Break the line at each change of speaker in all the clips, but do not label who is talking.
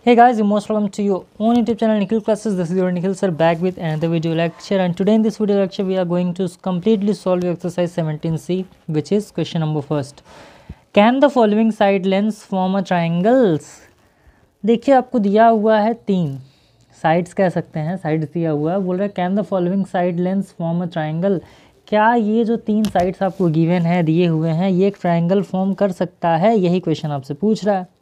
Hey guys, you're most welcome to your own YouTube channel Nikhil Classes. This is your Nikhil sir back with another video lecture, and today in this video lecture we are going to completely solve exercise 17C, which is question number first. Can the following side lengths form a triangles? देखिए आपको दिया हुआ है तीन sides, कह सकते हैं sides दिया हुआ है, बोल रहा है can the following side lengths form a triangle. क्या ये जो तीन साइड्स आपको गिवन है, दिए हुए हैं, ये एक ट्राइंगल फॉर्म कर सकता है? यही क्वेश्चन आपसे पूछ रहा है।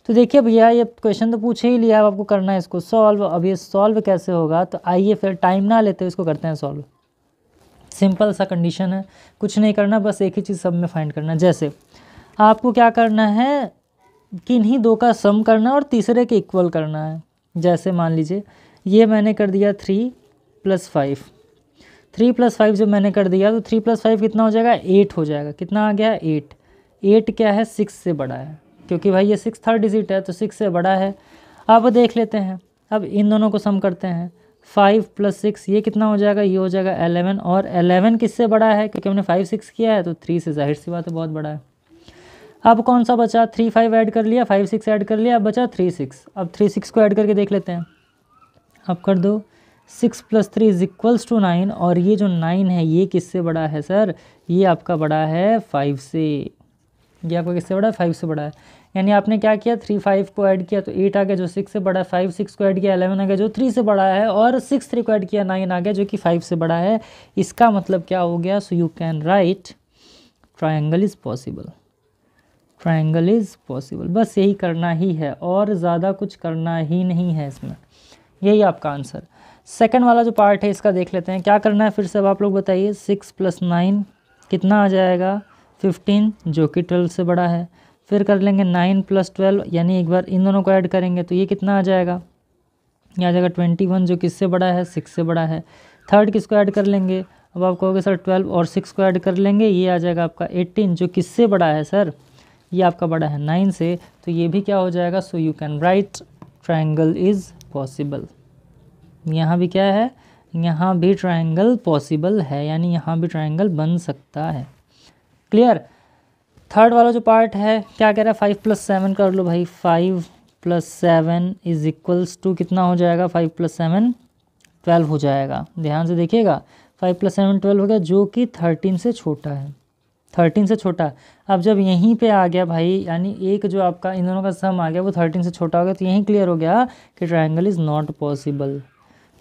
तो देखिए भैया, ये क्वेश्चन तो पूछ ही लिया, अब आपको करना है इसको सॉल्व। अब ये सॉल्व कैसे होगा, तो आइए फिर टाइम ना लेते इसको करते हैं सॉल्व। सिंपल सा कंडीशन है, कुछ नहीं करना, बस एक ही चीज़ सब में फाइंड करना। जैसे आपको क्या करना है, किन्हीं दो का सम करना और तीसरे के इक्वल करना है। जैसे मान लीजिए ये मैंने कर दिया 3 + 5। 3 + 5 जब मैंने कर दिया तो 3 + 5 कितना हो जाएगा, 8 हो जाएगा। कितना आ गया, 8। 8 क्या है, 6 से बड़ा है, क्योंकि भाई ये 6 थर्ड डिजिट है तो 6 से बड़ा है। अब देख लेते हैं, अब इन दोनों को सम करते हैं। 5 + 6 ये कितना हो जाएगा, ये हो जाएगा 11। और 11 किससे बड़ा है, क्योंकि हमने 5 6 किया है तो 3 से जाहिर सी बात है बहुत बड़ा है। अब कौन सा बचा, 3 5 ऐड कर लिया, 5 6 ऐड कर लिया, अब बचा 3 6। अब 3 6 को ऐड करके देख लेते हैं। अब कर दो, 6 + 3 = 9। और ये जो 9 है ये किससे बड़ा है सर, ये आपका बड़ा है 5 से। ये आपका किससे बड़ा है, 5 से बड़ा है। यानी आपने क्या किया, 3 5 को ऐड किया तो 8 आ गया जो 6 से बड़ा है, 5 6 को ऐड किया 11 आ गया जो 3 से बड़ा है, और 6 3 को ऐड किया 9 आ गया जो कि 5 से बड़ा है। इसका मतलब क्या हो गया, so you can write triangle is possible. Triangle is possible, बस यही करना ही है और ज़्यादा कुछ करना ही नहीं है इसमें। यही आपका आंसर। सेकंड वाला जो पार्ट है इसका देख लेते हैं, क्या करना है फिर से, अब आप लोग बताइए। 6 + 9 कितना आ जाएगा, 15, जो कि 12 से बड़ा है। फिर कर लेंगे 9 + 12, यानी एक बार इन दोनों को ऐड करेंगे तो ये कितना आ जाएगा, ये आ जाएगा 21, जो किससे बड़ा है, 6 से बड़ा है। थर्ड किसको ऐड कर लेंगे, अब आप कहोगे सर 12 और 6 को ऐड कर लेंगे, ये आ जाएगा आपका 18, जो किससे बड़ा है सर, ये आपका बड़ा है 9 से, तो ये भी क्या हो जाएगा, so you can write triangle is possible. यहाँ भी क्या है, यहाँ भी ट्रायंगल पॉसिबल है, यानी यहाँ भी ट्रायंगल बन सकता है। क्लियर। थर्ड वाला जो पार्ट है क्या कह रहा है, 5 + 7 कर लो भाई। 5 + 7 = कितना हो जाएगा, 5 + 7 12 हो जाएगा। ध्यान से देखिएगा, 5 + 7 12 हो गया, जो कि 13 से छोटा है। 13 से छोटा। अब जब यहीं पे आ गया भाई, यानी एक जो आपका इन दोनों का सम आ गया वो 13 से छोटा हो गया, तो यहीं क्लियर हो गया कि ट्रायंगल इज़ नॉट पॉसिबल।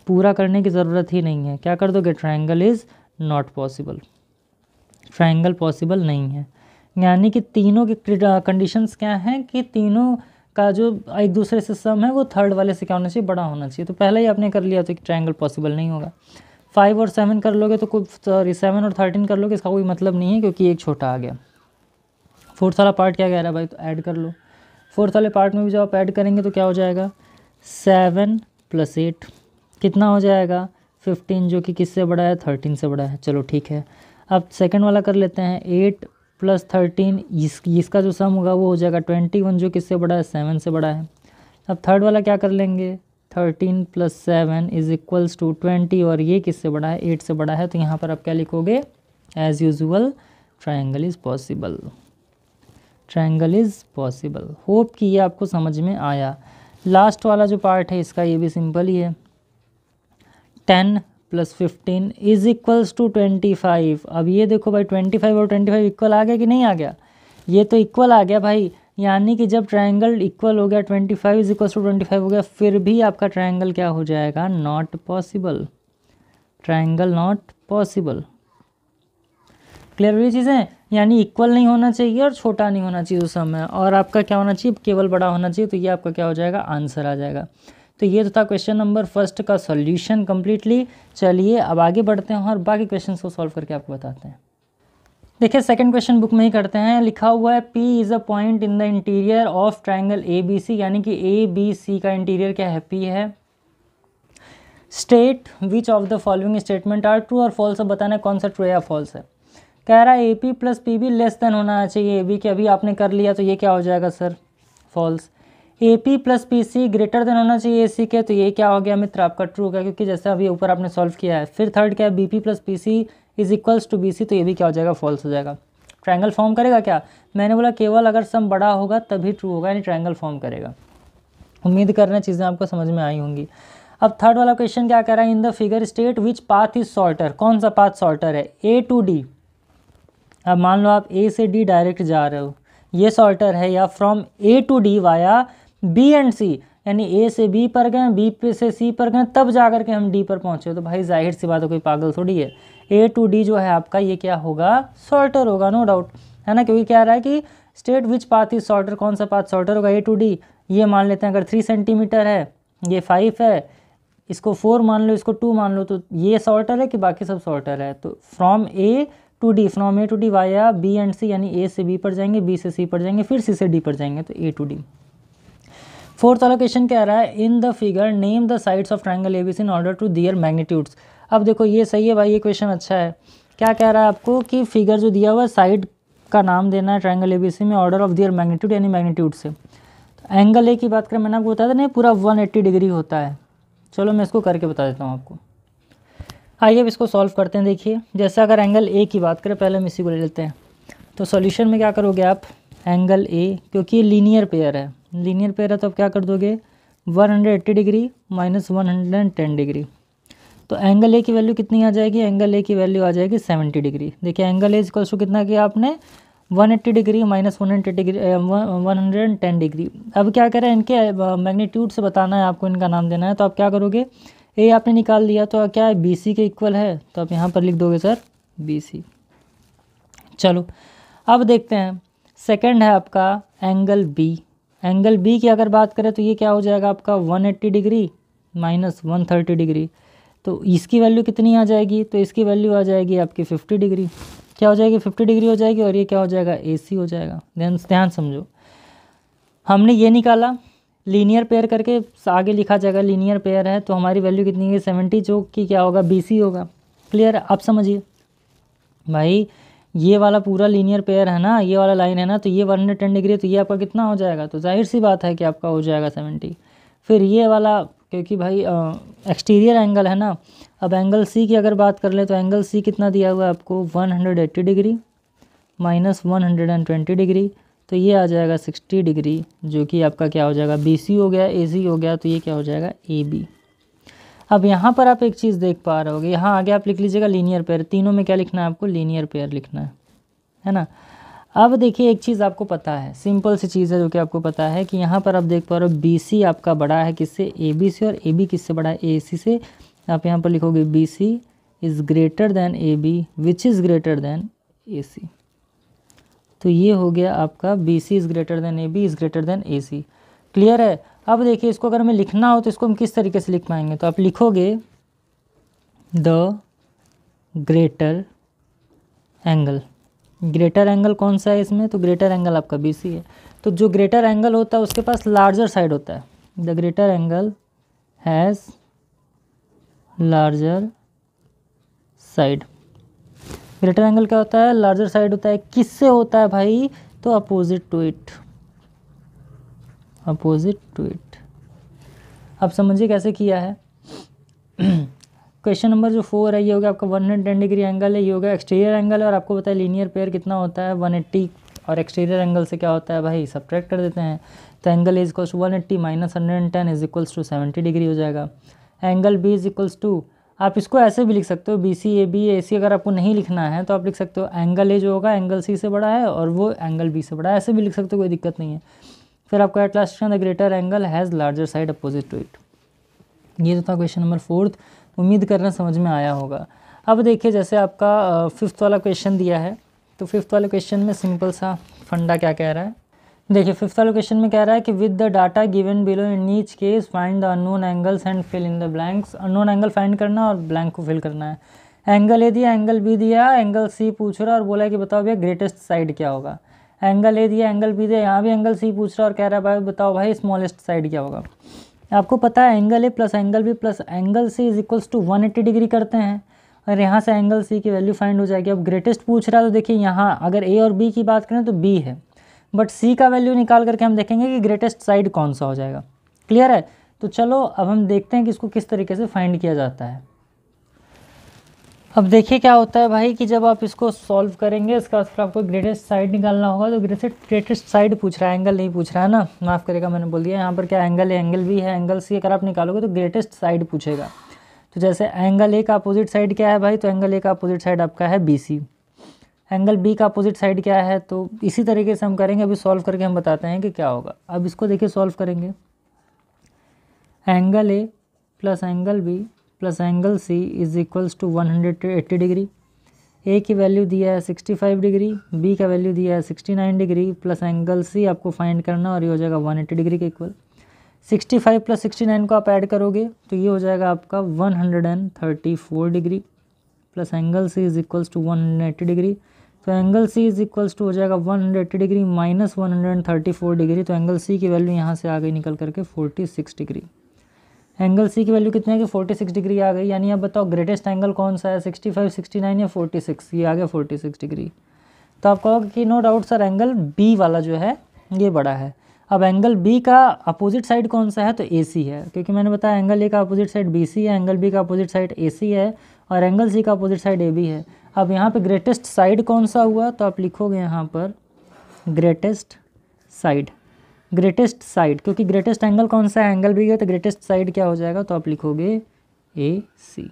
पूरा करने की ज़रूरत ही नहीं है, क्या कर दोगे, triangle is not possible. Triangle possible नहीं है। यानी कि तीनों की कंडीशंस क्या हैं कि तीनों का जो एक दूसरे से सम है वो थर्ड वाले से क्या होना चाहिए, बड़ा होना चाहिए। तो पहले ही आपने कर लिया तो ट्रायंगल पॉसिबल नहीं होगा। 5 और 7 कर लोगे तो कोई, सॉरी 7 और 13 कर लोगे, इसका कोई मतलब नहीं है क्योंकि एक छोटा आ गया। फोर्थ वाला पार्ट क्या कह रहा है भाई, तो ऐड कर लो। फोर्थ वाले पार्ट में भी जब आप ऐड करेंगे तो क्या हो जाएगा, 7 + 8 कितना हो जाएगा, 15, जो कि किससे बड़ा है, 13 से बड़ा है। चलो ठीक है। अब सेकंड वाला कर लेते हैं, 8 + 13, इसका जो सम होगा वो हो जाएगा 21, जो किससे बड़ा है, 7 से बड़ा है। अब थर्ड वाला क्या कर लेंगे, 13 + 7 = 20, और ये किससे बड़ा है, 8 से बड़ा है। तो यहाँ पर आप क्या लिखोगे, as usual triangle is possible. Triangle is possible. Hope कि ये आपको समझ में आया। लास्ट वाला जो पार्ट है इसका, ये भी सिंपल ही है। 10 + 15 = 25। अब ये देखो भाई, 25 और 25 इक्वल आ गया कि नहीं आ गया, ये तो इक्वल आ गया भाई। यानी कि जब ट्रायंगल इक्वल हो गया, 25 = 25 हो गया, फिर भी आपका ट्रायंगल क्या हो जाएगा, not possible. Triangle not possible. Clear हुई चीज़ें। यानी इक्वल नहीं होना चाहिए और छोटा नहीं होना चाहिए उस समय, और आपका क्या होना चाहिए, केवल बड़ा होना चाहिए। तो ये आपका क्या हो जाएगा, आंसर आ जाएगा। तो ये तो था क्वेश्चन नंबर फर्स्ट का सॉल्यूशन कंप्लीटली। चलिए अब आगे बढ़ते हैं और बाकी क्वेश्चंस को सॉल्व करके आपको बताते हैं। देखिए सेकंड क्वेश्चन बुक में ही करते हैं। लिखा हुआ है, P is a point in the interior of triangle ABC, यानी कि ABC का इंटीरियर क्या है, P है। State which of the following statement are true और फॉल्स। अब बताना है कौन सा ट्रू या फॉल्स है। कह रहा है AP + PB लेस देन होना चाहिए AB के, अभी आपने कर लिया तो ये क्या हो जाएगा sir, false. AP + PC greater than होना चाहिए AC के, तो ये क्या हो गया मित्र, आपका ट्रू हो गया, क्योंकि जैसे अभी ऊपर आपने सॉल्व किया है। फिर थर्ड क्या है, BP + PC = BC, तो ये भी क्या हो जाएगा, फॉल्स हो जाएगा। ट्रायंगल फॉर्म करेगा क्या, मैंने बोला केवल अगर सम बड़ा होगा तभी ट्रू होगा, यानी ट्रायंगल फॉर्म करेगा। उम्मीद कर रहे हैं चीज़ें आपको समझ में आई होंगी। अब थर्ड वाला क्वेश्चन क्या कह रहा है, in the figure state which path is shorter, कौन सा पाथ शॉर्टर है, ए टू डी। अब मान लो आप ए से डी डायरेक्ट जा रहे हो, ये शॉर्टर है, या from A to D via B and C, यानी ए से बी पर गए, बी पे से सी पर गए, तब जा कर के हम डी पर पहुँचे। तो भाई जाहिर सी बात है, कोई पागल थोड़ी है, ए टू डी जो है आपका ये क्या होगा, शॉर्टर होगा, नो डाउट, है ना, क्योंकि क्या रहा है कि state which path is shorter, कौन सा पाथ शॉर्टर होगा, ए टू डी। ये मान लेते हैं अगर 3 सेंटीमीटर है, ये 5 है, इसको 4 मान लो, इसको 2 मान लो, तो ये शॉर्टर है कि बाकी सब शॉर्टर है। तो from A to D via B and C, यानी ए से बी पर जाएंगे, बी से सी पर जाएंगे, फिर सी से डी पर जाएंगे, तो ए टू डी। फोर्थ वाला क्वेश्चन कह रहा है, in the figure name the sides of triangle ABC in order to their magnitudes. अब देखो ये सही है भाई, ये क्वेश्चन अच्छा है। क्या कह रहा है आपको कि फिगर जो दिया हुआ है साइड का नाम देना है ट्रायंगल एबीसी में ऑर्डर ऑफ दियर मैग्नीट्यूड, यानी मैग्नीट्यूड से। तो एंगल ए की बात करें, मैंने आपको बताया था नहीं, पूरा 180 डिग्री होता है। चलो मैं इसको करके बता देता हूँ आपको। आइए अब इसको सॉल्व करते हैं। देखिए जैसे अगर एंगल ए की बात करें, पहले हम इसी को ले लेते हैं। तो सॉल्यूशन में क्या करोगे आप, एंगल ए, क्योंकि ये लीनियर पेयर है, लीनियर पेयर है, तो आप क्या कर दोगे, 180 डिग्री माइनस 110 डिग्री। तो एंगल ए की वैल्यू कितनी आ जाएगी, एंगल ए की वैल्यू आ जाएगी 70 डिग्री। देखिए एंगल ए इक्वल्स टू कितना किया आपने, 180 डिग्री माइनस 110 डिग्री। अब क्या करें, इनके मैग्नीट्यूड से बताना है आपको, इनका नाम देना है। तो आप क्या करोगे, ए आपने निकाल दिया, तो क्या है, बी सी के इक्वल है, तो आप यहाँ पर लिख दोगे सर बी सी। चलो अब देखते हैं, सेकंड है आपका एंगल बी। एंगल बी की अगर बात करें तो ये क्या हो जाएगा आपका, 180 डिग्री माइनस 130 डिग्री। तो इसकी वैल्यू कितनी आ जाएगी, तो इसकी वैल्यू आ जाएगी आपकी 50 डिग्री। क्या हो जाएगी, 50 डिग्री हो जाएगी, और ये क्या हो जाएगा, ए सी हो जाएगा। ध्यान समझो, हमने ये निकाला लीनियर पेयर करके, आगे लिखा जाएगा लीनियर पेयर है, तो हमारी वैल्यू कितनी है, 70, जो कि क्या होगा, बी सी होगा। क्लियर, आप समझिए भाई, ये वाला पूरा लीनियर पेयर है ना, ये वाला लाइन है ना, तो ये 110 डिग्री, तो ये आपका कितना हो जाएगा, तो जाहिर सी बात है कि आपका हो जाएगा 70। फिर ये वाला, क्योंकि भाई एक्सटीरियर एंगल है ना। अब एंगल सी की अगर बात कर ले, तो एंगल सी कितना दिया हुआ है आपको, 180 डिग्री माइनस 120 डिग्री, तो ये आ जाएगा 60 डिग्री, जो कि आपका क्या हो जाएगा, बी सी हो गया, ए सी हो गया, तो ये क्या हो जाएगा, ए बी। अब यहाँ पर आप एक चीज़ देख पा रहे होगे, यहाँ आगे आप लिख लीजिएगा लीनियर पेयर, तीनों में क्या लिखना है आपको, लीनियर पेयर लिखना है ना। अब देखिए एक चीज़ आपको पता है, सिंपल सी चीज़ है जो कि आपको पता है कि यहाँ पर आप देख पा रहे हो बी सी आपका बड़ा है किससे, ए बी से, और ए बी किससे बड़ा है, ए सी से। आप यहाँ पर लिखोगे B C is greater than A B which is greater than A C. तो ये हो गया आपका B C is greater than A B is greater than A C. Clear है। अब देखिए इसको अगर हमें लिखना हो तो इसको हम किस तरीके से लिख पाएंगे, तो आप लिखोगे the greater angle. Greater angle कौन सा है इसमें, तो ग्रेटर एंगल आपका बी सी है। तो जो ग्रेटर एंगल होता है उसके पास लार्जर साइड होता है, the greater angle has larger side. Greater angle क्या होता है, लार्जर साइड होता है। किससे होता है भाई, तो opposite to it, opposite to it. अब समझिए कैसे किया है। क्वेश्चन नंबर जो 4 है ये हो गया आपका 110 डिग्री एंगल है, ये हो गया एक्सटीरियर एंगल है, और आपको पता है लीनियर पेयर कितना होता है 180, और एक्सटीरियर एंगल से क्या होता है भाई, सब्ट्रैक्ट कर देते हैं। तो angle is equals to 180 minus 110 is equals to 70 degree हो जाएगा। Angle B is equals to, आप इसको ऐसे भी लिख सकते हो, बी सी ए बी ए सी। अगर आपको नहीं लिखना है तो आप लिख सकते हो एंगल ए जो होगा एंगल सी से बड़ा है, और वो एंगल बी से बड़ा है, ऐसे भी लिख सकते हो, कोई दिक्कत नहीं है। फिर आपको at last the greater angle has larger side opposite to it. ये तो था क्वेश्चन नंबर 4। उम्मीद करना समझ में आया होगा। अब देखिए जैसे आपका 5th वाला क्वेश्चन दिया है, तो 5th वाले क्वेश्चन में सिंपल सा फंडा क्या कह रहा है, देखिए 5th वाले क्वेश्चन में कह रहा है कि with the data given below in each case find the unknown angles and fill in the blanks. Unknown angle find करना और ब्लैंक को फिल करना है। एंगल ए दिया, एंगल बी दिया, एंगल सी पूछ रहा और बोला है कि बताओ भैया ग्रेटेस्ट साइड क्या होगा। एंगल ए दिया, एंगल बी दिया, यहाँ भी एंगल सी पूछ रहा और कह रहा है भाई बताओ भाई स्मॉलेस्ट साइड क्या होगा। आपको पता है angle A plus angle B plus angle C is equals to 180 degree करते हैं, और यहाँ से एंगल सी की वैल्यू फाइंड हो जाएगी। अब ग्रेटेस्ट पूछ रहा है तो देखिए यहाँ अगर ए और बी की बात करें तो बी है, बट सी का वैल्यू निकाल करके हम देखेंगे कि ग्रेटेस्ट साइड कौन सा हो जाएगा। क्लियर है। तो चलो अब हम देखते हैं कि इसको किस तरीके से फाइंड किया जाता है। अब देखिए क्या होता है भाई कि जब आप इसको सॉल्व करेंगे इसका बाद फिर आपको ग्रेटेस्ट साइड निकालना होगा। तो ग्रेटेस्ट साइड पूछ रहा है, एंगल नहीं पूछ रहा है ना, माफ़ करेगा मैंने बोल दिया। यहाँ पर क्या एंगल है, एंगल भी है, एंगल सी अगर आप निकालोगे तो ग्रेटेस्ट साइड पूछेगा। तो जैसे एंगल ए का अपोजिट साइड क्या है भाई, तो एंगल ए का अपोजिट साइड आपका है BC। एंगल बी का अपोजिट साइड क्या है, तो इसी तरीके से हम करेंगे। अभी सॉल्व करके हम बताते हैं कि क्या होगा। अब इसको देखिए सॉल्व करेंगे, angle A plus angle B plus angle C is equals to 180 degree. A की वैल्यू दिया है 65 डिग्री, बी का वैल्यू दिया है 69 डिग्री, प्लस एंगल सी आपको फाइंड करना और ये हो जाएगा 180 डिग्री के इक्वल। 65 प्लस 69 को आप ऐड करोगे तो ये हो जाएगा आपका 134 degree, plus angle C is equals to 180 degree. तो angle C is equals to हो जाएगा 180 डिग्री माइनस 134 डिग्री। तो एंगल सी की वैल्यू यहाँ से आ गई निकल करके 46 डिग्री। एंगल सी की वैल्यू कितनी है कि 46 डिग्री आ गई। यानी आप बताओ ग्रेटेस्ट एंगल कौन सा है, 65, 69 या 46? ये आ गया 46 डिग्री। तो आप कहोगे कि no doubt sir angle B वाला जो है ये बड़ा है। अब एंगल बी का अपोजिट साइड कौन सा है, तो AC है, क्योंकि मैंने बताया एंगल ए का अपोजिट साइड BC है, एंगल बी का अपोजिट साइड AC है और एंगल सी का अपोजिट साइड AB है। अब यहाँ पे ग्रेटेस्ट साइड कौन सा हुआ, तो आप लिखोगे यहाँ पर ग्रेटेस्ट साइड। ग्रेटेस्ट साइड क्योंकि ग्रेटेस्ट एंगल कौन सा है, एंगल बी है, तो ग्रेटेस्ट साइड क्या हो जाएगा, तो आप लिखोगे AC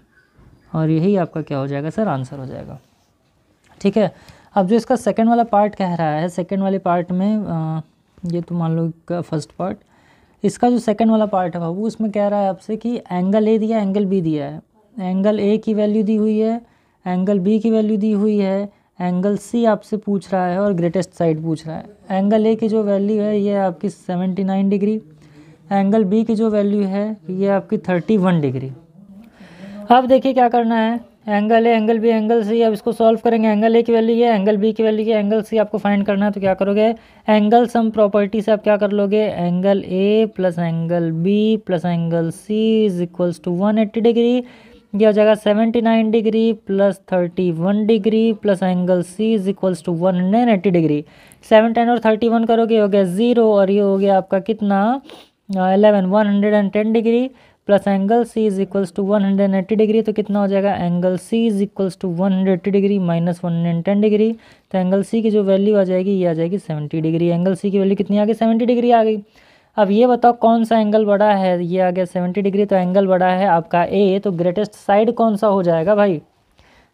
और यही आपका क्या हो जाएगा सर, आंसर हो जाएगा। ठीक है। अब जो इसका सेकंड वाला पार्ट कह रहा है, सेकंड वाले पार्ट में ये तो मान लो का फर्स्ट पार्ट, इसका जो सेकंड वाला पार्ट है बाबू उसमें कह रहा है आपसे कि एंगल ए दिया, एंगल बी दिया है, एंगल ए की वैल्यू दी हुई है, एंगल बी की वैल्यू दी हुई है, एंगल सी आपसे पूछ रहा है और ग्रेटेस्ट साइड पूछ रहा है। एंगल ए की जो वैल्यू है ये आपकी 79 डिग्री, एंगल बी की जो वैल्यू है ये आपकी 31 डिग्री। अब देखिए क्या करना है, angle A, angle B, angle C. अब इसको सॉल्व करेंगे, एंगल ए की वैल्यू ये, एंगल बी की वैल्यू ये, एंगल सी आपको फाइंड करना है। तो क्या करोगे, एंगल सम प्रॉपर्टी से आप क्या कर लोगे, angle A plus angle B plus angle C is equals to 180 degree. ये हो जाएगा 79 degree plus 31 degree plus angle C is equals to 180 degree. 79 और 31 करोगे हो गया 0 और ये हो गया आपका कितना 110 degree plus angle C is equals to 180 degree. तो कितना हो जाएगा, angle C is equals to 180 degree minus 110 degree. तो एंगल सी की जो वैल्यू आ जाएगी ये आ जाएगी 70 डिग्री। एंगल सी की वैल्यू कितनी आ गई, 70 डिग्री आ गई। अब ये बताओ कौन सा एंगल बड़ा है, ये आ गया 70 डिग्री। तो एंगल बड़ा है आपका ए, तो ग्रेटेस्ट साइड कौन सा हो जाएगा भाई,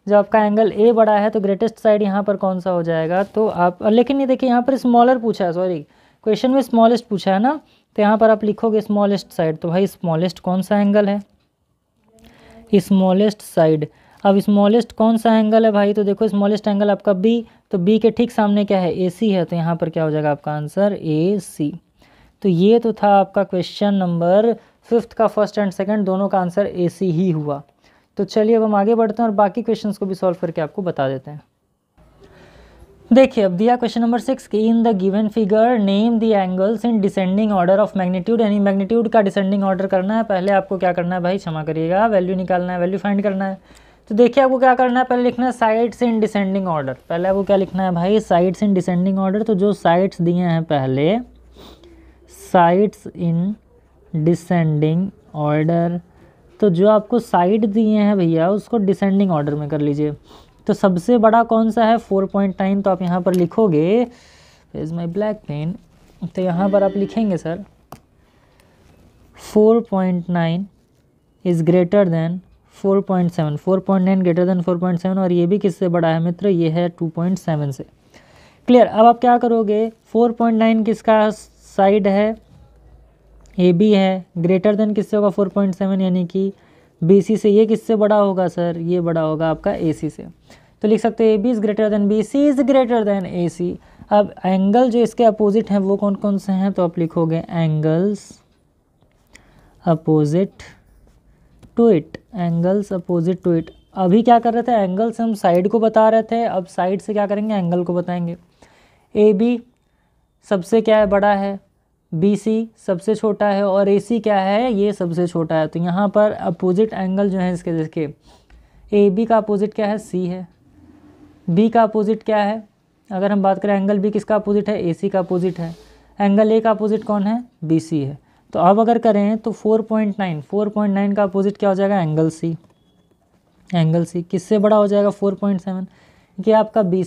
जब आपका एंगल ए बड़ा है तो ग्रेटेस्ट साइड यहाँ पर कौन सा हो जाएगा। तो आप लेकिन ये देखिए यहाँ पर स्मॉलर पूछा है, सॉरी क्वेश्चन में स्मॉलेस्ट पूछा है ना, तो यहाँ पर आप लिखोगे स्मॉलेस्ट साइड। तो भाई स्मॉलेस्ट कौन सा एंगल है, स्मॉलेस्ट साइड। अब स्मॉलेस्ट कौन सा एंगल है भाई, तो देखो स्मॉलेस्ट एंगल आपका बी, तो बी के ठीक सामने क्या है, AC है। तो यहाँ पर क्या हो जाएगा आपका आंसर AC। तो ये तो था आपका क्वेश्चन नंबर 5 का फर्स्ट एंड सेकंड दोनों का आंसर AC ही हुआ। तो चलिए अब हम आगे बढ़ते हैं और बाकी क्वेश्चंस को भी सॉल्व करके आपको बता देते हैं। देखिए अब दिया क्वेश्चन नंबर 6 कि in the given figure name the angles in descending order of magnitude. यानी मैग्नीट्यूड का डिसेंडिंग ऑर्डर करना है। पहले आपको क्या करना है भाई, क्षमा करिएगा, वैल्यू निकालना है, वैल्यू फाइंड करना है। तो देखिए आपको क्या करना है, पहले लिखना है साइड्स इन डिसेंडिंग ऑर्डर। पहले आपको क्या लिखना है भाई, साइड्स इन डिसेंडिंग ऑर्डर। तो जो साइड्स दिए हैं पहले साइड्स इन डिसेंडिंग ऑर्डर, तो जो आपको साइड दिए हैं भैया उसको डिसेंडिंग ऑर्डर में कर लीजिए। तो सबसे बड़ा कौन सा है 4.9, तो आप यहाँ पर लिखोगे, इज माई ब्लैक पेन, तो यहाँ पर आप लिखेंगे sir 4.9 is greater then 4.7, 4.9 greater than 4.7 और ये भी किससे बड़ा है मित्र, ये है 2.7 से। क्लियर। अब आप क्या करोगे, 4.9 किसका साइड है, AB है, ग्रेटर देन किससे होगा 4.7 यानी कि BC से। ये किससे बड़ा होगा सर, ये बड़ा होगा आपका AC से। तो लिख सकते हैं AB is greater then BC is greater then AC। अब एंगल जो इसके अपोजिट हैं वो कौन कौन से हैं, तो आप लिखोगे angles opposite to it, angles opposite to it. अभी क्या कर रहे थे, एंगल्स हम साइड को बता रहे थे, अब साइड से क्या करेंगे, एंगल को बताएंगे। AB सबसे क्या है, बड़ा है, BC सबसे छोटा है और AC क्या है, ये सबसे छोटा है। तो यहाँ पर अपोजिट एंगल जो है इसके देखिए, AB का अपोजिट क्या है, C है, B का अपोजिट क्या है, अगर हम बात करें एंगल B किसका अपोजिट है, AC का अपोजिट है। एंगल A का अपोजिट कौन है, BC है। तो अब अगर करें तो 4.9 का अपोजिट क्या हो जाएगा, एंगल C। एंगल सी किससे बड़ा हो जाएगा 4.7। कि आपका बी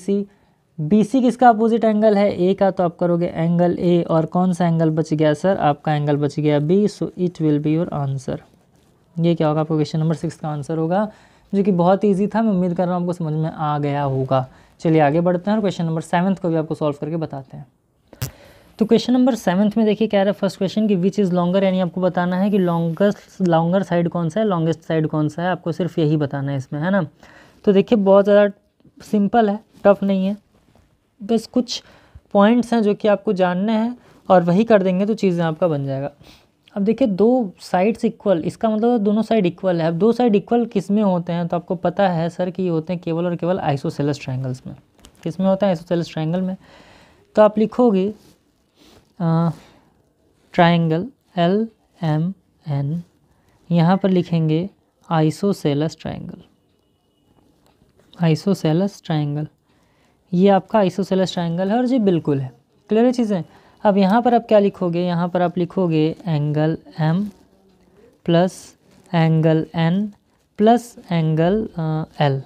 सी किसका अपोजिट एंगल है ए का, तो आप करोगे एंगल ए और कौन सा एंगल बच गया सर, आपका एंगल बच गया B. So it will be your answer. ये क्या होगा आपका क्वेश्चन नंबर 6 का आंसर होगा, जो कि बहुत ईजी था। मैं उम्मीद कर रहा हूँ आपको समझ में आ गया होगा। चलिए आगे बढ़ते हैं और क्वेश्चन नंबर 7 को भी आपको सॉल्व करके बताते हैं। तो क्वेश्चन नंबर 7 में देखिए क्या रहा है फर्स्ट क्वेश्चन की विच इज़ लॉन्गर, यानी आपको बताना है कि लॉन्गर साइड कौन सा है, लॉन्गेस्ट साइड कौन सा है, आपको सिर्फ यही बताना है इसमें, है ना। तो देखिए बहुत ज़्यादा सिंपल है, टफ नहीं है, बस कुछ पॉइंट्स हैं जो कि आपको जानने हैं और वही कर देंगे तो चीज़ें आपका बन जाएगा। अब देखिए दो साइड्स इक्वल, इसका मतलब दोनों साइड इक्वल है। अब दो साइड इक्वल किस में होते हैं, तो आपको पता है सर कि ये होते हैं केवल और केवल आइसोसेलेस ट्रायंगल्स में। किस में होता है, आइसोसेलेस ट्रायंगल में। तो आप लिखोगे ट्रायंगल LMN, यहाँ पर लिखेंगे आइसोसेलेस ट्रायंगल, आइसोसेलेस ट्रायंगल, ये आपका आइसोसेलेस ट्रायंगल है और जी बिल्कुल है। क्लियर है चीज़ें। अब यहाँ पर आप क्या लिखोगे, यहाँ पर आप लिखोगे angle M plus angle N plus angle L।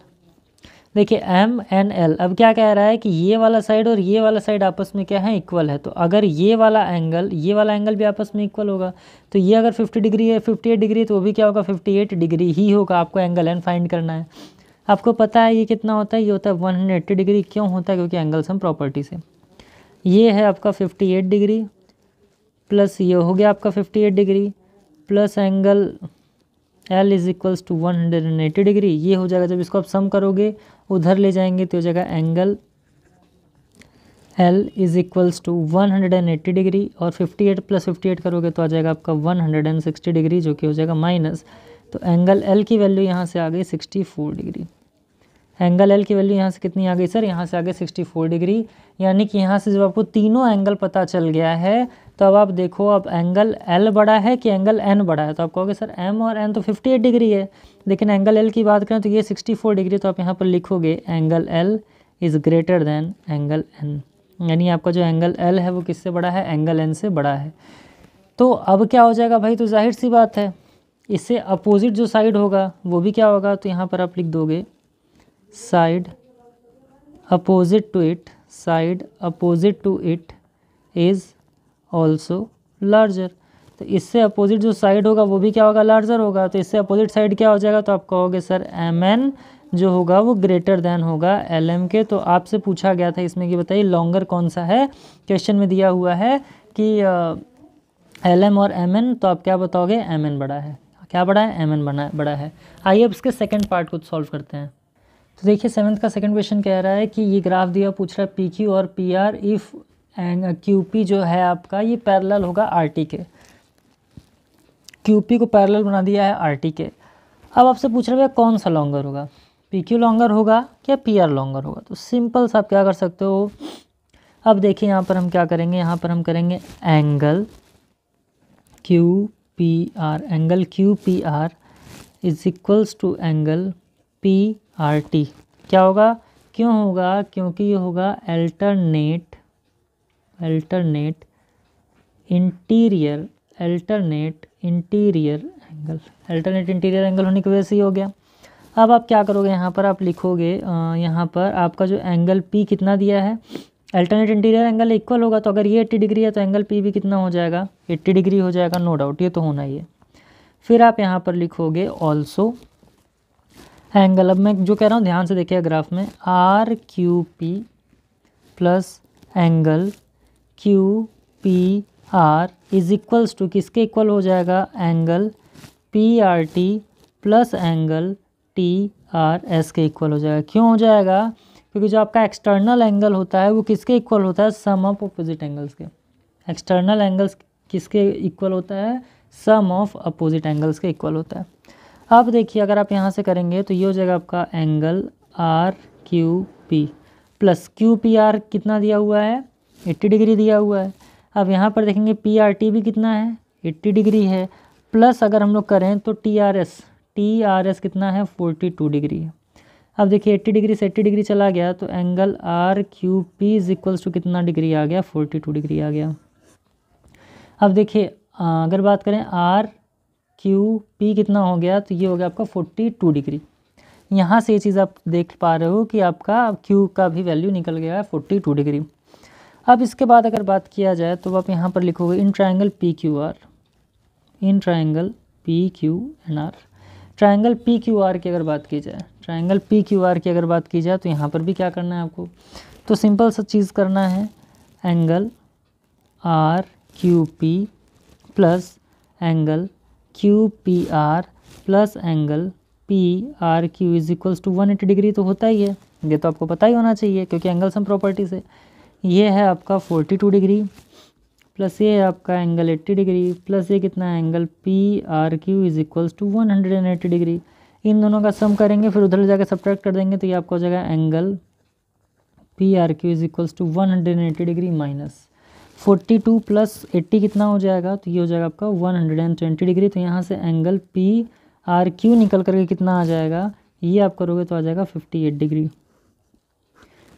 देखिए MNL, अब क्या कह रहा है कि ये वाला साइड और ये वाला साइड आपस में क्या है, इक्वल है। तो अगर ये वाला एंगल भी आपस में इक्वल होगा, तो ये अगर 50 डिग्री है, 58 डिग्री, तो वो भी क्या होगा 58 डिग्री ही होगा। आपको एंगल N फाइंड करना है। आपको पता है ये कितना होता है, ये होता है 180 डिग्री। क्यों होता है, क्योंकि एंगल सम प्रॉपर्टी से। ये है आपका 58 डिग्री प्लस ये हो गया आपका 58 degree plus angle L is equals to 180 degree. ये हो जाएगा, जब इसको आप सम करोगे उधर ले जाएंगे तो हो जाएगा angle L is equals to 180 degree और 58 प्लस 58 करोगे तो आ जाएगा आपका 160 डिग्री, जो कि हो जाएगा माइनस। तो एंगल L की वैल्यू यहाँ से आ गई 64 डिग्री। एंगल L की वैल्यू यहाँ से कितनी आ गई सर, यहाँ से आ गई 64 डिग्री। यानी कि यहाँ से जब आपको तीनों एंगल पता चल गया है, तो अब आप देखो अब एंगल L बड़ा है कि एंगल N बड़ा है। तो आप कहोगे सर M और N तो 58 डिग्री है, लेकिन एंगल L की बात करें तो ये 64 डिग्री। तो आप यहाँ पर लिखोगे angle L is greater than angle N, यानी आपका जो एंगल L है वो किससे बड़ा है, एंगल N से बड़ा है। तो अब क्या हो जाएगा भाई, तो जाहिर सी बात है इससे अपोजिट जो साइड होगा वो भी क्या होगा, तो यहाँ पर आप लिख दोगे side opposite to it is also larger. तो इससे अपोजिट जो साइड होगा वो भी क्या होगा, लार्जर होगा। तो इससे अपोजिट साइड क्या हो जाएगा, तो आप कहोगे सर MN जो होगा वो ग्रेटर देन होगा LM के। तो आपसे पूछा गया था इसमें कि बताइए लॉन्गर कौन सा है, क्वेश्चन में दिया हुआ है कि LM और MN, तो आप क्या बताओगे, MN बड़ा है। क्या बड़ा है, MN बड़ा है। आइए अब इसके सेकंड पार्ट को सॉल्व करते हैं। तो देखिए 7th का सेकंड क्वेश्चन कह रहा है कि ये ग्राफ दिया, पूछ रहा है PQ और PR इफ़ QP जो है आपका ये पैरेलल होगा RT के। QP को पैरेलल बना दिया है RT के। अब आपसे पूछ रहा है कौन सा लॉन्गर होगा, PQ लॉन्गर होगा या PR लॉन्गर होगा। तो सिंपल सा आप क्या कर सकते हो, अब देखिए यहाँ पर हम क्या करेंगे, यहाँ पर हम करेंगे angle QPR, angle QPR is equals to angle PRT। क्या होगा, क्यों होगा, क्योंकि ये होगा अल्टरनेट इंटीरियर एंगल होने की वजह से ही हो गया। अब आप क्या करोगे, यहाँ पर आप लिखोगे यहाँ पर आपका जो एंगल P कितना दिया है, अल्टरनेट इंटीरियर एंगल इक्वल होगा। तो अगर ये 80 डिग्री है तो एंगल P भी कितना हो जाएगा, 80 डिग्री हो जाएगा, नो डाउट, ये तो होना ही है। फिर आप यहाँ पर लिखोगे ऑल्सो एंगल, अब मैं जो कह रहा हूँ ध्यान से देखिए ग्राफ में, RQP plus angle QPR is equals to किसके इक्वल हो जाएगा, angle PRT plus angle TRS के इक्वल हो जाएगा। क्यों हो जाएगा, क्योंकि जो आपका एक्सटर्नल एंगल होता है वो किसके इक्वल होता है, सम ऑफ अपोजिट एंगल्स के। एक्सटर्नल एंगल्स किसके इक्वल होता है, सम ऑफ अपोजिट एंगल्स के इक्वल होता है। अब देखिए अगर आप यहाँ से करेंगे तो ये हो जाएगा आपका एंगल RQP प्लस QPR कितना दिया हुआ है, 80 डिग्री दिया हुआ है। अब यहाँ पर देखेंगे PRT भी कितना है, 80 डिग्री है, प्लस अगर हम लोग करें तो TRS कितना है, 42 डिग्री है। अब देखिए 80 डिग्री से 80 डिग्री चला गया तो angle RQP is equals to कितना डिग्री आ गया, 42 डिग्री आ गया। अब देखिए अगर बात करें RQP कितना हो गया, तो ये हो गया आपका 42 डिग्री। यहाँ से ये चीज़ आप देख पा रहे हो कि आपका Q का भी वैल्यू निकल गया है 42 डिग्री। अब इसके बाद अगर बात किया जाए तो आप यहाँ पर लिखोगे in triangle P Q R, in triangle P Q and R. Triangle P Q R की अगर बात की जाए, ट्रायंगल पी क्यू आर की अगर बात की जाए तो यहाँ पर भी क्या करना है आपको, तो सिंपल सा चीज़ करना है, angle R Q P plus angle Q P R plus angle P R Q is equals to 180 degree तो होता ही है, ये तो आपको पता ही होना चाहिए क्योंकि एंगल सम प्रॉपर्टी से। ये है आपका 42 डिग्री प्लस ये है आपका एंगल 80 डिग्री प्लस ये कितना है angle P R Q is equals to 180 degree. इन दोनों का सम करेंगे फिर उधर जाकर सब्ट्रैक्ट कर देंगे तो ये आपका हो जाएगा angle P R Q is equals to 180 degree minus 42 plus 80 कितना हो जाएगा, तो ये हो जाएगा आपका 120 डिग्री। तो यहाँ से एंगल पी आर क्यू निकल करके कितना आ जाएगा, ये आप करोगे तो आ जाएगा 58 degree.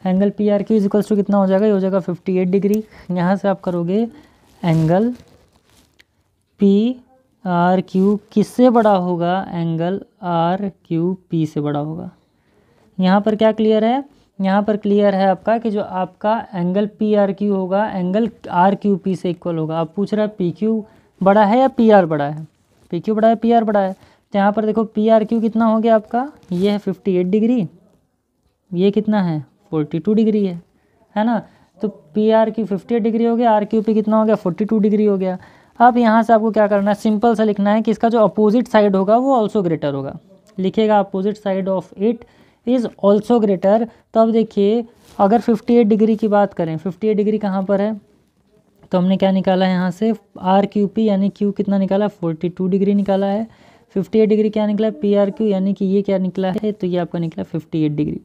Angle P R Q is equals to कितना हो जाएगा, ये हो जाएगा 58 डिग्री। यहाँ से आप करोगे एंगल पी आर क्यू किससे बड़ा होगा, एंगल आर क्यू पी से बड़ा होगा। यहाँ पर क्या क्लियर है, यहाँ पर क्लियर है आपका कि जो आपका एंगल पी आर क्यू होगा एंगल आर क्यू पी से इक्वल होगा। आप पूछ रहा है पी क्यू बड़ा है या पी आर बड़ा है, पी क्यू बड़ा है पी आर बड़ा है, तो यहाँ पर देखो पी आर क्यू कितना हो गया आपका, ये है 58 डिग्री, ये कितना है 42 डिग्री है ना। तो पी आर क्यू 58 डिग्री हो गया, आर क्यू पी कितना हो गया 42 डिग्री हो गया। अब यहाँ से आपको क्या करना है, सिंपल सा लिखना है कि इसका जो अपोजिट साइड होगा वो ऑल्सो ग्रेटर होगा। लिखेगा opposite side of it is also greater. तो अब देखिए अगर 58 डिग्री की बात करें, 58 डिग्री कहाँ पर है, तो हमने क्या निकाला है यहाँ से आर क्यू पी यानी क्यू कितना निकाला 42 डिग्री निकाला है। 58 डिग्री क्या निकला है पी आर क्यू यानी कि ये क्या निकला है, तो ये आपका निकला 58 डिग्री।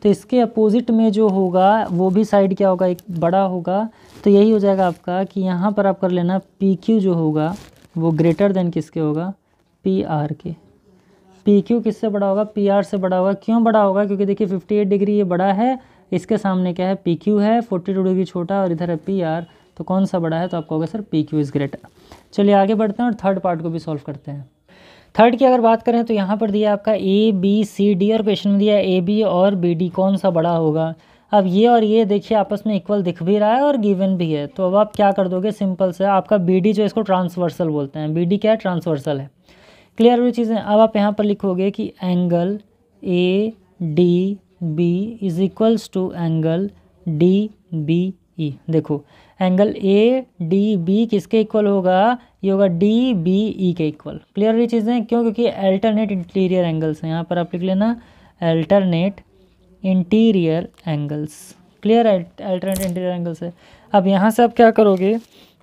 तो इसके अपोजिट में जो होगा वो भी साइड क्या होगा, एक बड़ा होगा। तो यही हो जाएगा आपका कि यहाँ पर आप कर लेना पी क्यू जो होगा वो ग्रेटर देन किसके होगा, पी आर के। पी क्यू किससे बड़ा होगा, पी आर से बड़ा होगा। क्यों बड़ा होगा, क्योंकि देखिए 58 डिग्री ये बड़ा है, इसके सामने क्या है पी क्यू है, 42 डिग्री छोटा और इधर है पी आर, तो कौन सा बड़ा है, तो आपको होगा sir P Q is greater. चलिए आगे बढ़ते हैं और थर्ड पार्ट को भी सॉल्व करते हैं। थर्ड की अगर बात करें तो यहाँ पर दिया आपका ए बी सी डी और क्वेश्चन में दिया ए बी और बी डी कौन सा बड़ा होगा। अब ये और ये देखिए आपस में इक्वल दिख भी रहा है और गिवन भी है, तो अब आप क्या कर दोगे, सिंपल से आपका बी डी जो इसको ट्रांसवर्सल बोलते हैं, बी डी क्या है ट्रांसवर्सल है। क्लियर हुई चीज़ें। अब आप यहाँ पर लिखोगे कि angle A D B is equals to angle D B E. देखो एंगल ए डी बी किसके इक्वल होगा, ये होगा डी बी ई के इक्वल। क्लियर हुई चीज़ें, क्यों, क्योंकि अल्टरनेट इंटीरियर एंगल्स हैं। यहाँ पर आप लिख लेना अल्टरनेट इंटीरियर एंगल्स। क्लियर है, अल्टरनेट इंटीरियर एंगल्स है। अब यहाँ से आप क्या करोगे,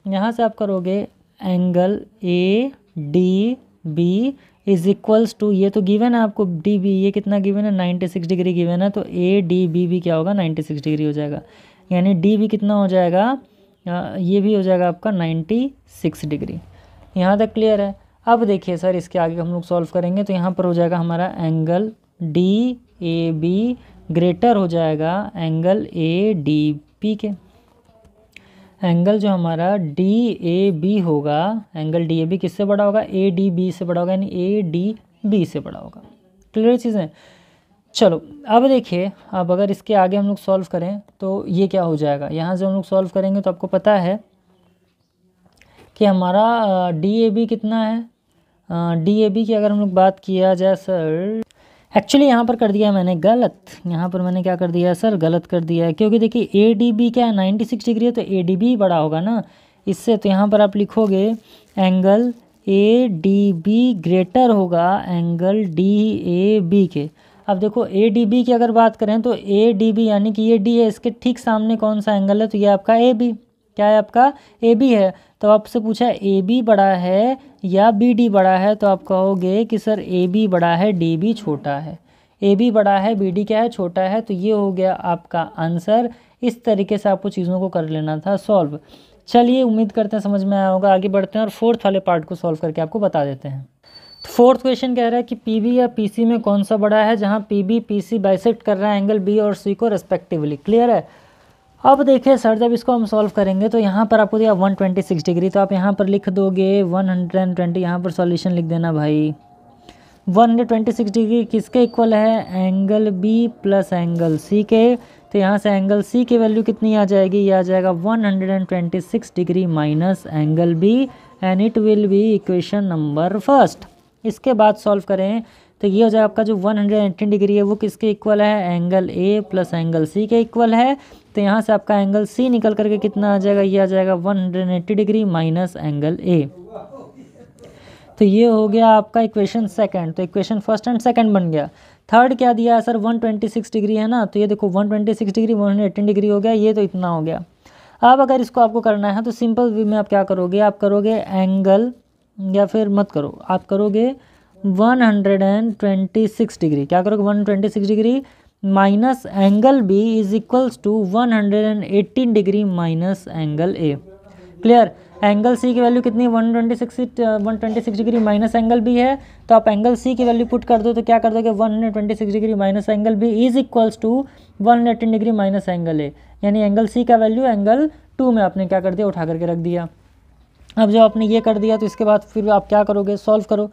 यहाँ से आप करोगे angle A D B is equals to, ये तो गिवन है आपको डी बी, ये कितना गिवन है 96 डिग्री गिवन है, तो ए डी बी भी क्या होगा 96 डिग्री हो जाएगा। यानी डी बी कितना हो जाएगा, ये भी हो जाएगा आपका 96 डिग्री। यहाँ तक क्लियर है। अब देखिए सर इसके आगे हम लोग सॉल्व करेंगे तो यहाँ पर हो जाएगा हमारा angle D A be greater हो जाएगा एंगल ए डी बी के। एंगल जो हमारा डी ए बी होगा, एंगल डी ए बी किससे बड़ा होगा, ए डी बी से बड़ा होगा, यानी ए डी बी से बड़ा होगा। क्लियर चीज़ें। चलो अब देखिए, अब अगर इसके आगे हम लोग सॉल्व करें तो ये क्या हो जाएगा, यहाँ से हम लोग सॉल्व करेंगे तो आपको पता है कि हमारा डी ए बी कितना है। डी ए बी की अगर हम लोग बात किया जाए सर, एक्चुअली यहाँ पर कर दिया मैंने गलत, यहाँ पर मैंने क्या कर दिया सर, गलत कर दिया है, क्योंकि देखिए ए डी बी क्या है 96 डिग्री है, तो ए डी बी बड़ा होगा ना इससे। तो यहाँ पर आप लिखोगे angle A D be greater होगा एंगल डी ए बी के। अब देखो ए डी बी की अगर बात करें तो ए डी बी यानी कि ये डी है, इसके ठीक सामने कौन सा एंगल है, तो ये आपका ए बी, क्या है आपका ए बी है। तो आपसे पूछा ए बी बड़ा है या बी डी बड़ा है, तो आप कहोगे कि सर ए बी बड़ा है डी बी छोटा है। ए बी बड़ा है बी डी क्या है छोटा है, तो ये हो गया आपका आंसर। इस तरीके से आपको चीज़ों को कर लेना था सॉल्व। चलिए उम्मीद करते हैं समझ में आया होगा। आगे बढ़ते हैं और फोर्थ वाले पार्ट को सॉल्व करके आपको बता देते हैं। तो फोर्थ क्वेश्चन कह रहा है कि पी या पी में कौन सा बड़ा है, जहाँ पी सी बाइसेक्ट कर रहा है एंगल बी और सी को रेस्पेक्टिवली। क्लियर है। अब देखिए सर जब इसको हम सॉल्व करेंगे तो यहाँ पर आपको दिया 126 डिग्री, तो आप यहाँ पर लिख दोगे 120, यहाँ पर सॉल्यूशन लिख देना भाई 126 डिग्री किसके इक्वल है, angle B plus angle C के। तो यहाँ से एंगल सी की वैल्यू कितनी आ जाएगी, ये आ जाएगा 126 degree minus angle B, and it will be equation number first. इसके बाद सॉल्व करें तो ये हो जाएगा आपका जो 118 डिग्री है वो किसके इक्वल है, angle A plus angle C के इक्वल है। तो यहाँ से आपका एंगल सी निकल करके कितना आ जाएगा, ये आ जाएगा 180 डिग्री माइनस एंगल ए। तो ये हो गया आपका इक्वेशन सेकंड। तो इक्वेशन फर्स्ट एंड सेकंड बन गया। थर्ड क्या दिया है सर, 126 डिग्री है ना, तो ये देखो 126 डिग्री 118 डिग्री हो गया, ये तो इतना हो गया। अब अगर इसको आपको करना है तो सिंपल वे में आप क्या करोगे, आप करोगे एंगल, या फिर मत करो, आप करोगे 126 डिग्री, क्या करोगे 126 degree minus angle B is equals to 118 degree minus angle A. Clear. Angle C की वैल्यू कितनी, 126 डिग्री माइनस एंगल बी है, तो आप एंगल सी की वैल्यू पुट कर दो तो क्या कर दोगे, 126 degree minus angle B is equals to 118 degree minus angle A, यानी एंगल सी का वैल्यू एंगल 2 में आपने क्या कर दिया, उठा करके रख दिया। अब जब आपने ये कर दिया तो इसके बाद फिर आप क्या करोगे, सॉल्व करो।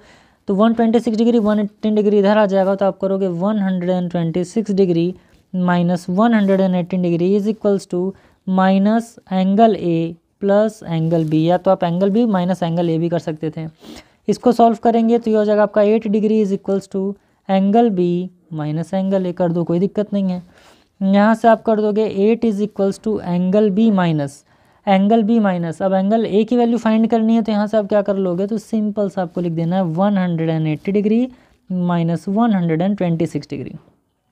तो 126 डिग्री 118 डिग्री इधर आ जाएगा, तो आप करोगे 126 degree minus 118 degree is equals to minus angle A plus angle B, या तो आप angle B minus angle A भी कर सकते थे। इसको सॉल्व करेंगे तो ये हो जाएगा आपका 8 degree is equals to angle B minus angle A, कर दो कोई दिक्कत नहीं है। यहाँ से आप कर दोगे 8 is equals to angle B minus angle B minus, अब एंगल ए की वैल्यू फाइंड करनी है तो यहाँ से आप क्या कर लोगे, तो सिंपल सा आपको लिख देना है 180 डिग्री माइनस 126 डिग्री,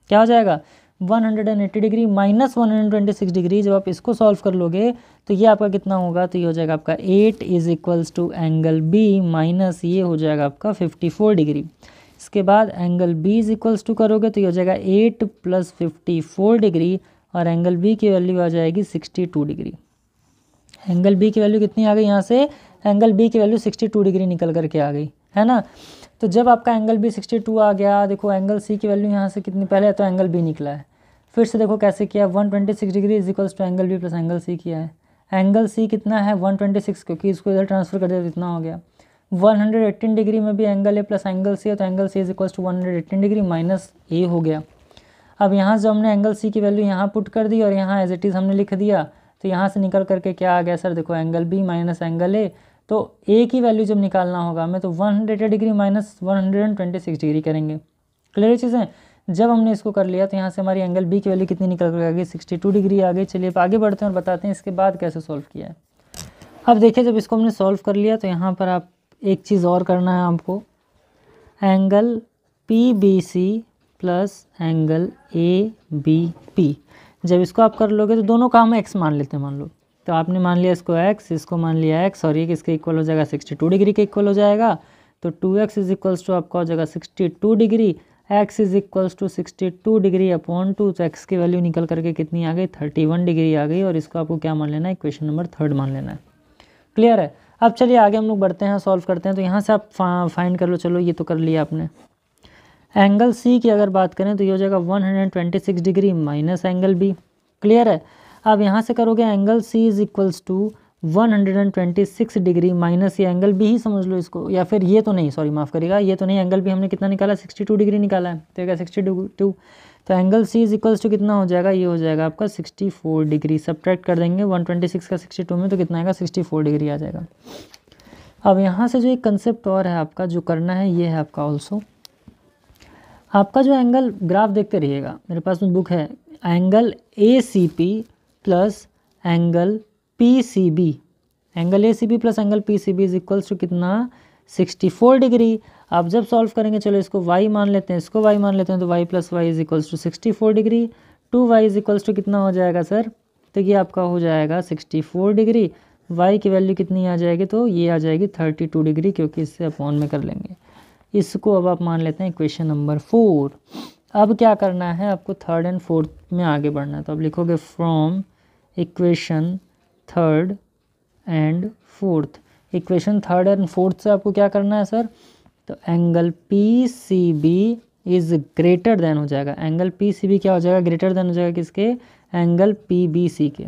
क्या हो जाएगा 180 डिग्री माइनस 126 डिग्री। जब आप इसको सॉल्व कर लोगे तो ये आपका कितना होगा, तो ये हो जाएगा आपका 8 is equals to angle B minus ये हो जाएगा आपका 54 डिग्री। इसके बाद angle B is equals to करोगे तो ये हो जाएगा 8 प्लस 54 डिग्री, और एंगल बी की वैल्यू आ जाएगी 62 डिग्री। एंगल बी की वैल्यू कितनी आ गई, यहाँ से एंगल बी की वैल्यू 62 डिग्री निकल करके आ गई है ना। तो जब आपका एंगल बी 62 आ गया, देखो एंगल सी की वैल्यू यहाँ से कितनी, पहले तो एंगल बी निकला है, फिर से देखो कैसे किया, 126 degree is equals to angle B plus angle C किया है। एंगल सी कितना है 126, क्योंकि इसको इधर ट्रांसफर कर दिया तो इतना हो गया। 118 डिग्री में भी angle A plus angle C है, तो angle C is equals to 118 degree minus A हो गया। अब यहाँ से हमने एंगल सी की वैल्यू यहाँ पुट कर दी और यहाँ एज इट इज़ हमने लिख दिया, तो यहाँ से निकल करके क्या आ गया सर, देखो angle B minus angle A, तो ए की वैल्यू जब निकालना होगा हमें तो 180 डिग्री माइनस 126 डिग्री करेंगे। क्लियर चीज़ें। जब हमने इसको कर लिया तो यहाँ से हमारी एंगल बी की वैल्यू कितनी निकल कर आ गई, 62 डिग्री आ गई। चलिए अब आगे बढ़ते हैं और बताते हैं इसके बाद कैसे सॉल्व किया है। अब देखिए जब इसको हमने सॉल्व कर लिया तो यहाँ पर आप एक चीज़ और करना है आपको, angle P B C plus angle A B P, जब इसको आप कर लोगे तो दोनों का हम एक्स मान लेते हैं, मान लो तो आपने मान लिया इसको एक्स, इसको मान लिया एक्स, और ये किसके इक्वल हो जाएगा 62 डिग्री के इक्वल हो जाएगा। तो 2x इज इक्वल्स टू आपका हो जाएगा 62 degree, x is equals to 62 degree upon 2, तो x की वैल्यू निकल करके कितनी आ गई 31 डिग्री आ गई, और इसको आपको क्या मान लेना है, इक्वेशन नंबर 3 मान लेना है। क्लियर है। अब चलिए आगे हम लोग बढ़ते हैं, सॉल्व करते हैं। तो यहाँ से आप फाइंड कर लो, चलो ये तो कर लिया आपने। एंगल सी की अगर बात करें तो ये हो जाएगा 126 degree minus angle B. Clear है। अब यहाँ से करोगे angle C is equals to 126 degree minus ये एंगल बी ही समझ लो इसको, या फिर ये तो नहीं, सॉरी माफ़ करिएगा, ये तो नहीं, एंगल बी हमने कितना निकाला 62 डिग्री निकाला है, तो क्या 62, तो angle C is equals to कितना हो जाएगा, ये हो जाएगा आपका 64 डिग्री। सब्ट्रैक्ट कर देंगे 126 का 62 में तो कितना आएगा 64 डिग्री आ जाएगा। अब यहाँ से जो एक कंसेप्ट और है आपका जो करना है ये है आपका ऑल्सो, आपका जो एंगल ग्राफ देखते रहिएगा, मेरे पास में बुक है, angle A C P plus angle P C B, angle A C B plus angle P C B is equals to कितना 64 डिग्री। आप जब सॉल्व करेंगे, चलो इसको y मान लेते हैं, इसको y मान लेते हैं, तो y plus Y is equals to 64 degree, 2y is equals to कितना हो जाएगा सर, तो ये आपका हो जाएगा 64 डिग्री, y की वैल्यू कितनी आ जाएगी, तो ये आ जाएगी 32 डिग्री, क्योंकि इससे अपॉन में कर लेंगे। इसको अब आप मान लेते हैं इक्वेशन नंबर 4। अब क्या करना है आपको, थर्ड एंड फोर्थ में आगे बढ़ना है, तो अब लिखोगे from equation third and fourth. Equation third and fourth से आपको क्या करना है सर, तो angle P C B is greater than हो जाएगा, एंगल पी सी बी क्या हो जाएगा, ग्रेटर देन हो जाएगा किसके, एंगल पी बी सी के,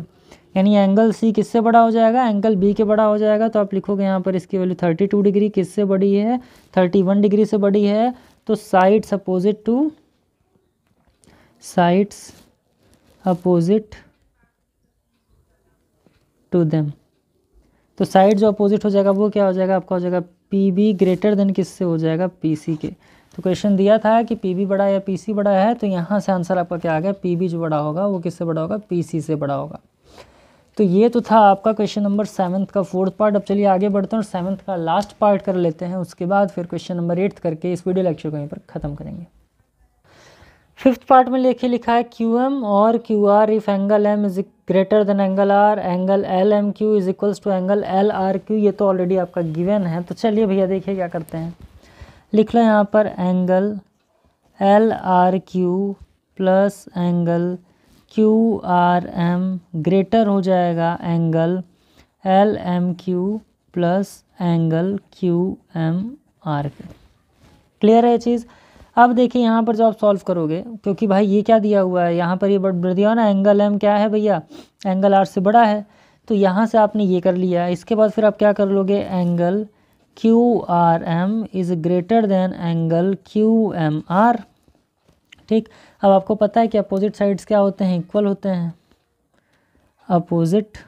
यानी एंगल सी किससे बड़ा हो जाएगा, एंगल बी के बड़ा हो जाएगा। तो आप लिखोगे यहाँ पर इसकी वैल्यू 32 डिग्री किससे बड़ी है, 31 डिग्री से बड़ी है, तो साइड्स अपोजिट टू देम, तो साइड जो अपोजिट हो जाएगा वो क्या हो जाएगा आपका, हो जाएगा पी बी ग्रेटर देन किससे हो जाएगा, पी सी के। तो क्वेश्चन दिया था कि पी बी बड़ा या पी सी बड़ा है, तो यहाँ से आंसर आपका क्या आ गया, पी बी जो बड़ा होगा वो किससे बड़ा होगा, पी सी से बड़ा होगा। तो ये तो था आपका क्वेश्चन नंबर 7th का 4th पार्ट। अब चलिए आगे बढ़ते हैं और 7th का लास्ट पार्ट कर लेते हैं, उसके बाद फिर क्वेश्चन नंबर 8th करके इस वीडियो लेक्चर को यहीं पर ख़त्म करेंगे। 5th पार्ट में लिखा है क्यू एम और Q R if angle M is greater than angle R, angle L M Q is equals to angle L R Q. ये तो ऑलरेडी आपका गिवन है। तो चलिए भैया देखिए क्या करते हैं, लिख लो यहाँ पर angle L R Q plus angle Q R M greater हो जाएगा angle L M Q plus angle Q M R Q. Clear है ये चीज़। अब देखिए यहाँ पर जो आप सॉल्व करोगे, क्योंकि भाई ये क्या दिया हुआ है यहाँ पर, ये बढ़ दिया ना, एंगल एम क्या है भैया, एंगल आर से बड़ा है। तो यहाँ से आपने ये कर लिया, इसके बाद फिर आप क्या कर लोगे, angle Q R M is greater than angle Q M R. ठीक, अब आपको पता है कि अपोजिट साइड्स क्या होते हैं, इक्वल होते हैं। अपोजिट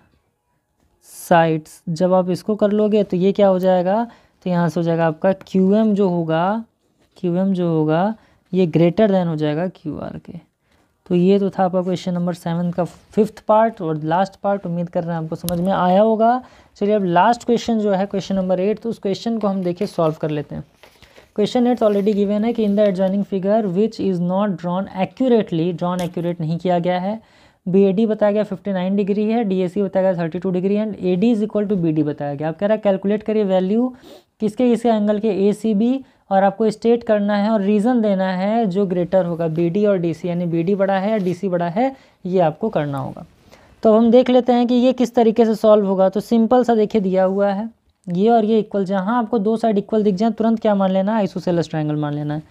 साइड्स जब आप इसको कर लोगे तो ये क्या हो जाएगा, तो यहाँ से हो जाएगा आपका क्यू एम जो होगा ये ग्रेटर देन हो जाएगा क्यू आर के। तो ये तो था आपका क्वेश्चन नंबर 7 का 5th पार्ट और लास्ट पार्ट। उम्मीद कर रहे हैं आपको समझ में आया होगा। चलिए अब लास्ट क्वेश्चन जो है क्वेश्चन नंबर 8, तो उस क्वेश्चन को हम देखिए सॉल्व कर लेते हैं। क्वेश्चन 8 ऑलरेडी गिवन है कि in the adjoining figure which is not drawn accurately, drawn accurate नहीं किया गया है। बी ए डी बताया गया 59 डिग्री है, डी ए सी बताया गया 32 degree and A D is equal to B D बताया गया। आप कह रहा है कैलकुलेट करिए वैल्यू किसके एंगल के ए सी बी, और आपको स्टेट करना है और रीज़न देना है जो ग्रेटर होगा बी डी और डी सी, यानी बी डी बड़ा है या डी सी बड़ा है, ये आपको करना होगा। तो हम देख लेते हैं कि ये किस तरीके से सॉल्व होगा। तो सिंपल सा देखिए दिया हुआ है ये और ये इक्वल, जहाँ आपको दो साइड इक्वल दिख जाए तुरंत क्या मान लेना है, आइसोसेलेस ट्रायंगल मान लेना है।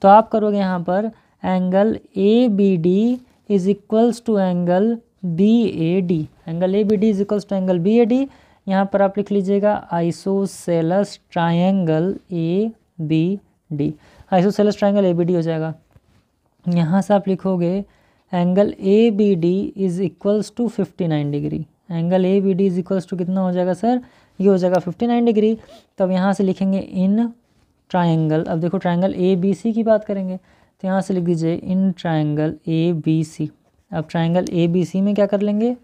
तो आप करोगे यहाँ पर angle A B D is equals to angle B A D, angle A B D is equals to angle B A D. यहाँ पर आप लिख लीजिएगा isosceles triangle A B D, isosceles triangle A B D हो जाएगा। यहाँ से आप लिखोगे angle A B D is equals to 59 degree, angle A B D is equals to कितना हो जाएगा सर, ये हो जाएगा 59 डिग्री। तो अब यहाँ से लिखेंगे इन ट्रायंगल, अब देखो ट्रायंगल ए बी सी की बात करेंगे, तो यहाँ से लिख दीजिए in triangle A B C. अब ट्रायंगल ए बी सी में क्या कर लेंगे,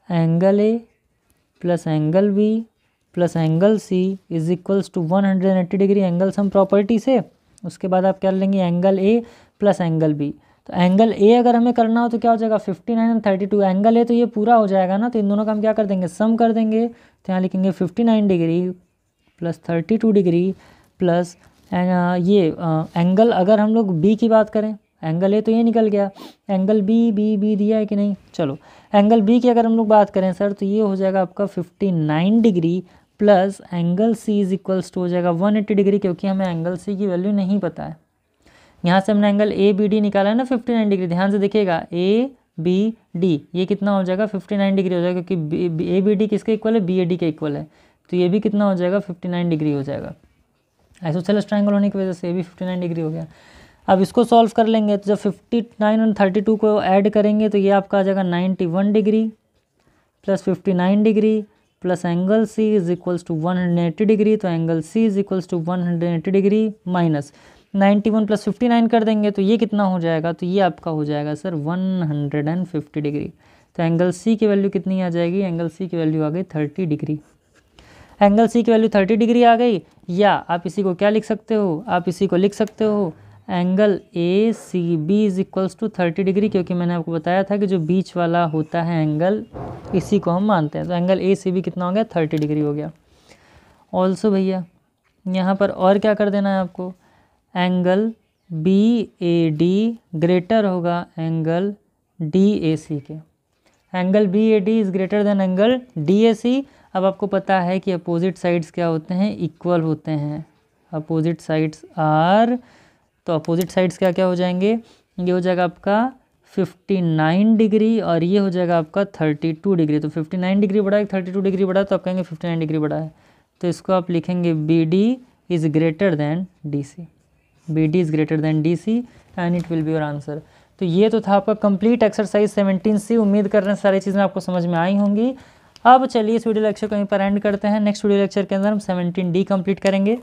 angle A plus angle B plus angle C is equals to 180 degree, angle sum property से। उसके बाद आप क्या लेंगे angle A plus angle B. तो एंगल ए अगर हमें करना हो तो क्या हो जाएगा 59 एंड 32, एंगल ए तो ये पूरा हो जाएगा ना, तो इन दोनों का हम क्या कर देंगे, सम कर देंगे। तो यहाँ लिखेंगे 59 डिग्री प्लस 32 डिग्री प्लस ये एंगल, अगर हम लोग बी की बात करें, एंगल ए तो ये निकल गया, एंगल बी बी बी दिया है कि नहीं, चलो एंगल बी की अगर हम लोग बात करें सर, तो ये हो जाएगा आपका 59 degree plus angle C is equals to हो जाएगा 180 डिग्री, क्योंकि हमें एंगल सी की वैल्यू नहीं पता है। यहाँ से हमने एंगल ए बी डी निकाला है ना 59 डिग्री, ध्यान से देखिएगा ए बी डी ये कितना हो जाएगा 59 डिग्री हो जाएगा, क्योंकि ए बी डी किसके इक्वल है, बी ए डी के इक्वल है। तो ये भी कितना हो जाएगा 59 डिग्री हो जाएगा, आइसोसेलेस ट्रायंगल होने की वजह से ये भी 59 डिग्री हो गया। अब इसको सॉल्व कर लेंगे, तो जब 59 और 32 को ऐड करेंगे तो ये आपका आ जाएगा 91 degree plus 59 degree plus angle C is equals to 180 degree. तो angle C is equals to 180 degree minus 91 plus 59 कर देंगे तो ये कितना हो जाएगा, तो ये आपका हो जाएगा सर 150 डिग्री। तो एंगल सी की वैल्यू कितनी आ जाएगी, एंगल सी की वैल्यू आ गई 30 डिग्री। एंगल सी की वैल्यू 30 डिग्री आ गई, या आप इसी को क्या लिख सकते हो, आप इसी को लिख सकते हो angle A C B is equals to 30 degree, क्योंकि मैंने आपको बताया था कि जो बीच वाला होता है एंगल इसी को हम मानते हैं। तो एंगल ए सी बी कितना हो गया 30 डिग्री हो गया। ऑल्सो भैया यहाँ पर और क्या कर देना है आपको, angle B A D greater होगा एंगल डी ए सी के, angle B A D is greater than angle D A C. अब आपको पता है कि अपोजिट साइड्स क्या होते हैं, इक्वल होते हैं, अपोजिट साइड्स आर, तो अपोजिट साइड्स क्या क्या हो जाएंगे, ये हो जाएगा आपका 59 डिग्री और ये हो जाएगा आपका 32 डिग्री। तो 59 डिग्री बड़ा है 32 डिग्री बड़ा है, तो आप कहेंगे 59 डिग्री बड़ा है, तो इसको आप लिखेंगे B D is greater than D C. B D is greater than D C and it will be your answer. तो ये तो था आपका कंप्लीट एक्सरसाइज 17C। उम्मीद कर रहे हैं सारी चीज़ें आपको समझ में आई होंगी। अब चलिए इस वीडियो लेक्चर को यहीं पर एंड करते हैं। नेक्स्ट वीडियो लेक्चर के अंदर हम 17D कंप्लीट करेंगे।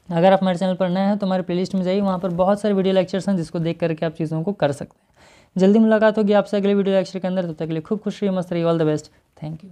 अगर आप हमारे चैनल पर नए हैं तो हमारे प्लेलिस्ट में जाइए, वहाँ पर बहुत सारे वीडियो लेक्चर्स हैं जिसको देख करके आप चीज़ों को कर सकते हैं। जल्दी मुलाकात होगी आपसे अगले वीडियो लेक्चर के अंदर। तब तक के लिए खूब खुश रहिए, मस्त रहिए। All the best. Thank you.